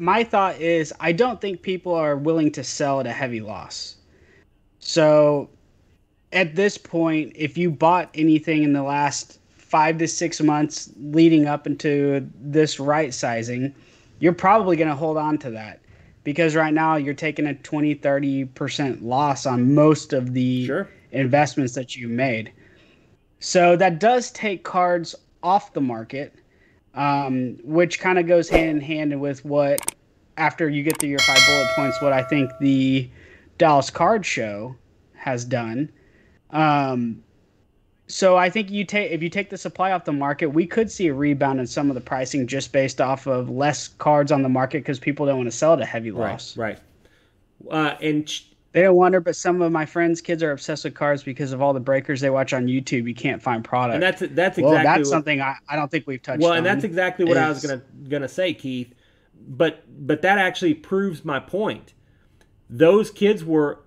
my thought is I don't think people are willing to sell at a heavy loss. So at this point, if you bought anything in the last 5 to 6 months leading up into this right sizing, you're probably going to hold on to that because right now you're taking a 20-30% loss on most of the Sure. investments that you made. So that does take cards off the market, which kind of goes hand in hand with what, after you get through your 5 bullet points, what I think the Dallas Card Show has done. Um, so I think if you take the supply off the market, we could see a rebound in some of the pricing just based off of less cards on the market because people don't want to sell at a heavy Right. loss. Right. And They don't wonder, but some of my friends' kids are obsessed with cards because of all the breakers they watch on YouTube. You can't find product. that's Well, exactly that's what. something I don't think we've Well, touched and that's on. exactly what I was Is gonna say, Keith. But that actually proves my point. Those kids were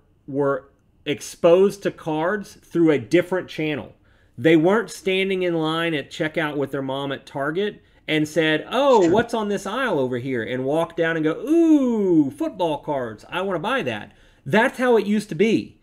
exposed to cards through a different channel. They weren't standing in line at checkout with their mom at Target and said, "Oh, true. what's on this aisle over here?" and walk down and go, "Ooh, football cards. I want to buy that." That's how it used to be.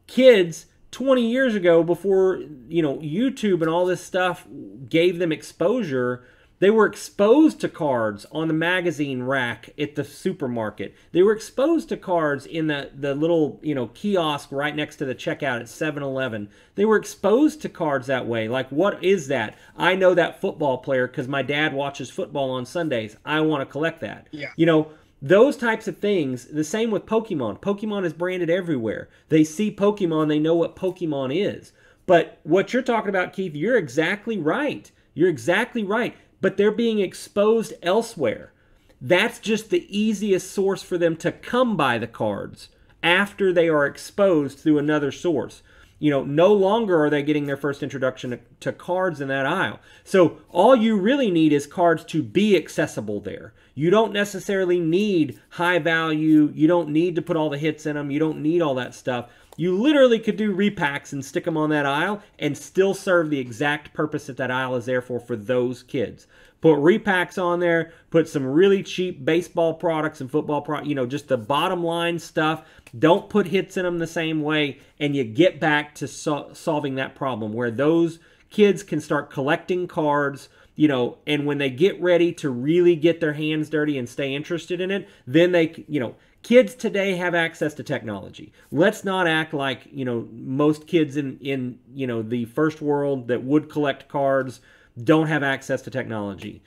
Kids 20 years ago, before YouTube and all this stuff gave them exposure, they were exposed to cards on the magazine rack at the supermarket. They were exposed to cards in the little kiosk right next to the checkout at 7-Eleven. They were exposed to cards that way. Like, what is that? I know that football player because my dad watches football on Sundays. I want to collect that. Yeah. Those types of things. The same with Pokemon. Pokemon is branded everywhere. They see Pokemon, they know what Pokemon is. But what you're talking about, Keith, you're exactly right. You're exactly right. But they're being exposed elsewhere. That's just the easiest source for them to come by the cards after they are exposed through another source. No longer are they getting their first introduction to cards in that aisle. So all you really need is cards to be accessible there. You don't necessarily need high value. You don't need to put all the hits in them. You don't need all that stuff. You literally could do repacks and stick them on that aisle and still serve the exact purpose that aisle is there for those kids. Put repacks on there, put some really cheap baseball products and football products, just the bottom line stuff. Don't put hits in them the same way, and you get back to solving that problem where those kids can start collecting cards, and when they get ready to really get their hands dirty and stay interested in it, then kids today have access to technology. Let's not act like, most kids in the first world that would collect cards don't have access to technology.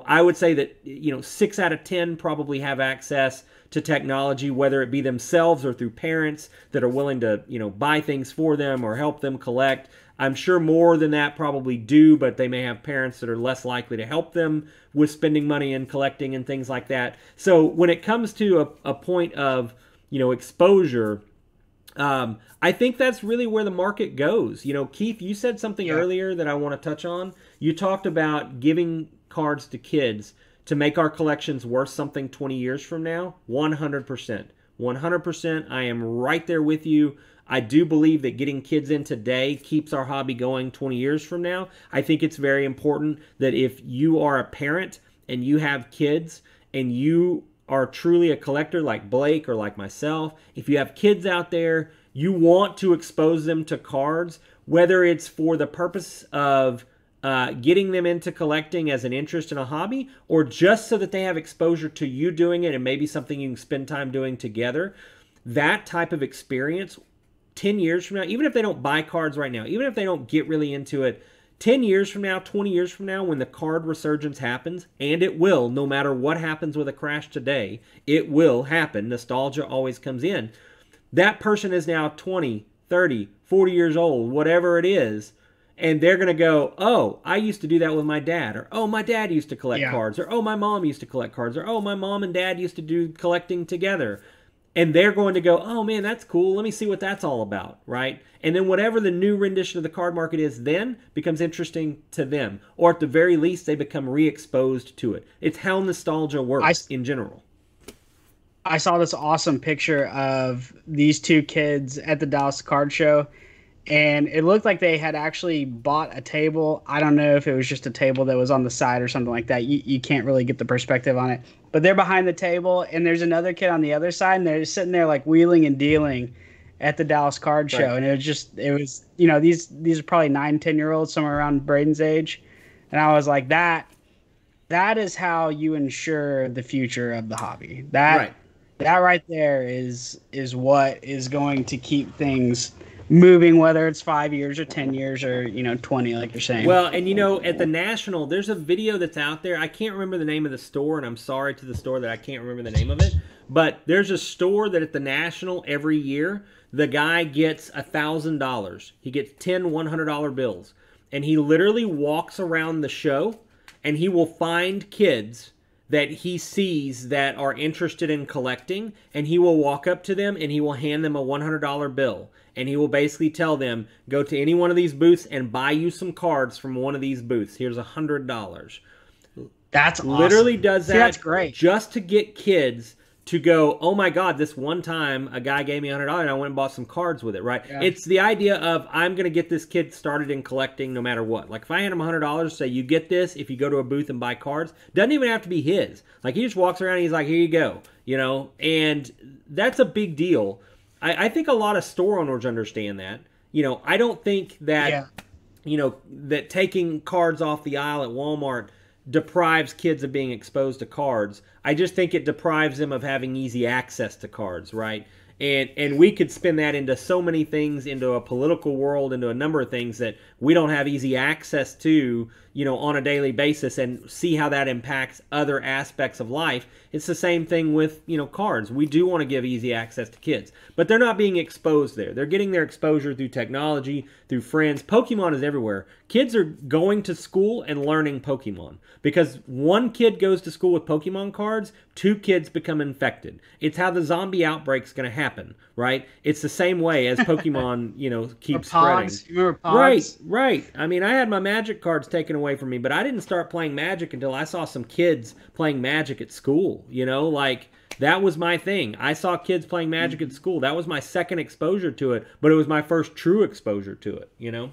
I would say that 6 out of 10 probably have access to technology, whether it be themselves or through parents that are willing to buy things for them or help them collect. I'm sure more than that probably do, but they may have parents that are less likely to help them with spending money and collecting and things like that. So when it comes to a point of exposure, I think that's really where the market goes. Keith, you said something earlier that I want to touch on. You talked about giving cards to kids to make our collections worth something 20 years from now. 100%. 100%. I am right there with you. I do believe that getting kids in today keeps our hobby going 20 years from now. I think it's very important that if you are a parent and you have kids and you are truly a collector like Blake or like myself, if you have kids out there, you want to expose them to cards, whether it's for the purpose of getting them into collecting as an interest in a hobby, or just so that they have exposure to you doing it and maybe something you can spend time doing together. That type of experience, 10 years from now, even if they don't buy cards right now, even if they don't get really into it, 10 years from now, 20 years from now, when the card resurgence happens, and it will, no matter what happens with a crash today, it will happen. Nostalgia always comes in. That person is now 20, 30, 40 years old, whatever it is, and they're going to go, "Oh, I used to do that with my dad," or "Oh, my dad used to collect Yeah. cards," or "Oh, my mom used to collect cards," or "Oh, my mom and dad used to do collecting together." And they're going to go, "Oh, man, that's cool. Let me see what that's all about," right? And then whatever the new rendition of the card market is then becomes interesting to them. Or at the very least, they become re-exposed to it. It's how nostalgia I, works in general. I saw this awesome picture of these two kids at the Dallas Card Show, and it looked like they had actually bought a table. I don't know if it was just a table that was on the side or something like that. You can't really get the perspective on it. But they're behind the table, and there's another kid on the other side, and they're sitting there like wheeling and dealing at the Dallas Card Right. Show. And it was, these are probably 9, 10 year olds, somewhere around Braden's age. And I was like, that is how you ensure the future of the hobby. Right. That right there is what is going to keep things moving, whether it's 5 years or 10 years or 20, like you're saying. Well, and at the National, there's a video that's out there. I can't remember the name of the store, and I'm sorry to the store that I can't remember the name of it. But there's a store that at the National every year, the guy gets $1,000. He gets 10 $100 bills. And he literally walks around the show, and he will find kids that he sees that are interested in collecting, and he will walk up to them and he will hand them a $100 bill. And he will basically tell them, go to any one of these booths and buy you some cards from one of these booths. Here's $100. That's awesome. Literally does that. See, that's great. Just to get kids to go, oh my God, this one time a guy gave me $100 and I went and bought some cards with it, right? Yeah. It's the idea of I'm going to get this kid started in collecting no matter what. Like if I hand him $100, say you get this if you go to a booth and buy cards, doesn't even have to be his. Like he just walks around and he's like, here you go, and that's a big deal. I think a lot of store owners understand that. I don't think that, that taking cards off the aisle at Walmart deprives kids of being exposed to cards. I just think it deprives them of having easy access to cards, right? And we could spin that into so many things, into a political world, into a number of things that we don't have easy access to, on a daily basis, and see how that impacts other aspects of life. It's the same thing with, cards. We do want to give easy access to kids, but they're not being exposed there. They're getting their exposure through technology, through friends. Pokemon is everywhere. Kids are going to school and learning Pokemon because one kid goes to school with Pokemon cards, 2 kids become infected. It's how the zombie outbreak's going to happen, right? It's the same way as Pokemon, keeps spreading. You remember Pogs? Right. I mean, I had my Magic cards taken away from me, but I didn't start playing Magic until I saw some kids playing Magic at school, like that was my thing. I saw kids playing Magic at school. That was my second exposure to it, but it was my first true exposure to it,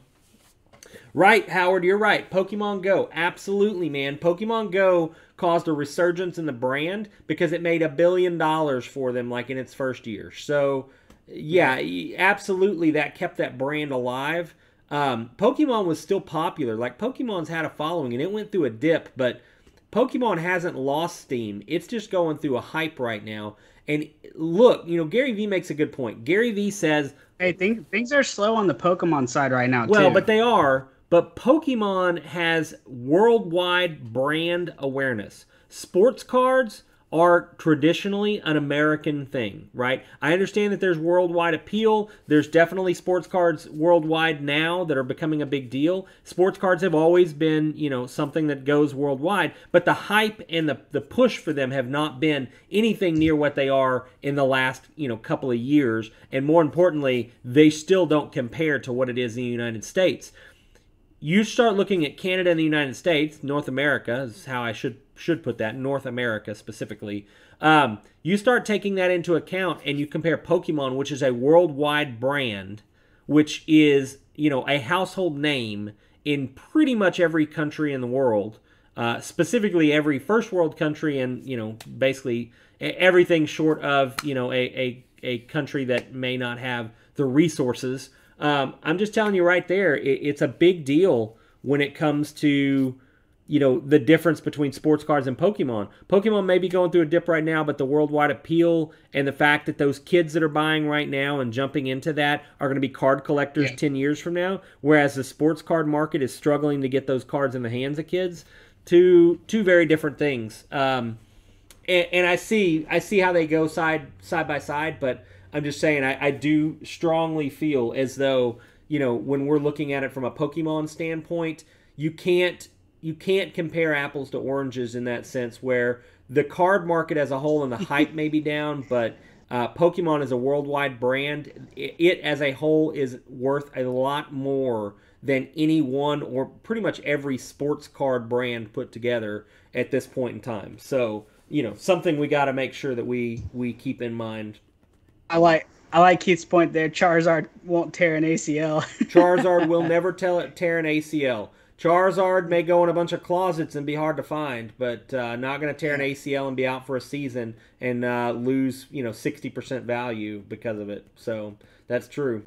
Right, Howard, you're right. Pokemon Go, absolutely, man. Pokemon Go caused a resurgence in the brand because it made $1 billion for them, like in its first year. So, yeah, absolutely, that kept that brand alive. Pokemon was still popular. Like Pokemon's had a following, and it went through a dip, but Pokemon hasn't lost steam. It's just going through a hype right now. And look, Gary Vee makes a good point. Gary Vee says, hey, things are slow on the Pokemon side right now, well, too. but they are. But Pokemon has worldwide brand awareness. Sports cards are traditionally an American thing, right? I understand that there's worldwide appeal. There's definitely sports cards worldwide now that are becoming a big deal. Sports cards have always been, something that goes worldwide, but the hype and the push for them have not been anything near what they are in the last, couple of years. And more importantly, they still don't compare to what it is in the United States. You start looking at Canada and the United States, North America is how I should put that, North America specifically. You start taking that into account and you compare Pokemon, which is a worldwide brand, which is, a household name in pretty much every country in the world, specifically every first world country and, basically everything short of, a country that may not have the resources. I'm just telling you right there, it's a big deal when it comes to, the difference between sports cards and Pokemon. Pokemon may be going through a dip right now, but the worldwide appeal and the fact that those kids that are buying right now and jumping into that are going to be card collectors 10 years from now, whereas the sports card market is struggling to get those cards in the hands of kids. Two very different things. And I see how they go side by side, but I'm just saying I do strongly feel as though, when we're looking at it from a Pokemon standpoint, you can't compare apples to oranges in that sense, where the card market as a whole and the hype may be down, but Pokemon is a worldwide brand. It as a whole is worth a lot more than any one or pretty much every sports card brand put together at this point in time. So, something we got to make sure that we keep in mind. I I like Keith's point there. Charizard won't tear an ACL. Charizard will never tear an ACL. Charizard may go in a bunch of closets and be hard to find, but not going to tear an ACL and be out for a season and lose 60% value because of it. So that's true.